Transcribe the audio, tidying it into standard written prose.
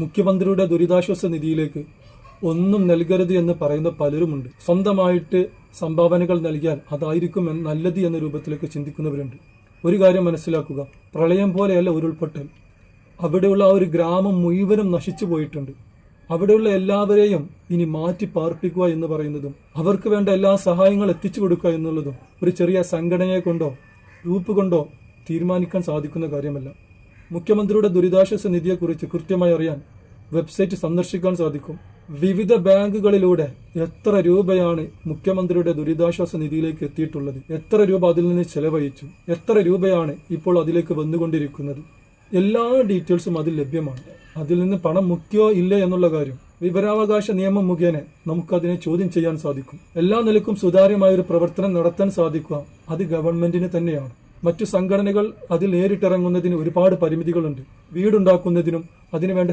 മുഖ്യമന്ത്രിയുടെ ദുരിതാശ്വാസ നിധിയിലേക്ക് ഒന്നും നൽകരുത് എന്ന് പറയുന്ന പലരുമുണ്ട്. സ്വന്തമായിട്ട് സംഭാവനകൾ നൽകിയാൽ അതായിരിക്കും നല്ലത് എന്ന രൂപത്തിലേക്ക് ചിന്തിക്കുന്നവരുണ്ട്. ഒരു കാര്യം മനസ്സിലാക്കുക, പ്രളയം പോലെയല്ല ഉരുൾപൊട്ടൽ. അവിടെയുള്ള ആ ഒരു ഗ്രാമം മുഴുവനും നശിച്ചു പോയിട്ടുണ്ട്. അവിടെയുള്ള എല്ലാവരെയും ഇനി മാറ്റി പാർപ്പിക്കുക എന്ന് പറയുന്നതും അവർക്ക് വേണ്ട എല്ലാ സഹായങ്ങളും എത്തിച്ചു കൊടുക്കുക എന്നുള്ളതും ഒരു ചെറിയ സംഘടനയെ കൊണ്ടോ ഗ്രൂപ്പ് കൊണ്ടോ തീരുമാനിക്കാൻ സാധിക്കുന്ന കാര്യമല്ല. മുഖ്യമന്ത്രിയുടെ ദുരിതാശ്വാസ നിധിയെക്കുറിച്ച് കൃത്യമായി അറിയാൻ വെബ്സൈറ്റ് സന്ദർശിക്കാൻ സാധിക്കും. വിവിധ ബാങ്കുകളിലൂടെ എത്ര രൂപയാണ് മുഖ്യമന്ത്രിയുടെ ദുരിതാശ്വാസ നിധിയിലേക്ക് എത്തിയിട്ടുള്ളത്, എത്ര രൂപ അതിൽ നിന്ന് ചെലവഴിച്ചു, എത്ര രൂപയാണ് ഇപ്പോൾ അതിലേക്ക് വന്നുകൊണ്ടിരിക്കുന്നത്, എല്ലാ ഡീറ്റെയിൽസും അതിൽ ലഭ്യമാണ്. അതിൽ നിന്ന് പണം മുക്കിയോ ഇല്ലേ എന്നുള്ള കാര്യം വിവരാവകാശ നിയമം മുഖേന നമുക്കതിനെ ചോദ്യം ചെയ്യാൻ സാധിക്കും. എല്ലാ നിലക്കും സുതാര്യമായ ഒരു പ്രവർത്തനം നടത്താൻ സാധിക്കുക അത് ഗവൺമെന്റിന് തന്നെയാണ്. മറ്റു സംഘടനകൾ അതിൽ നേരിട്ടിറങ്ങുന്നതിന് ഒരുപാട് പരിമിതികളുണ്ട്. വീടുണ്ടാക്കുന്നതിനും അതിനുവേണ്ട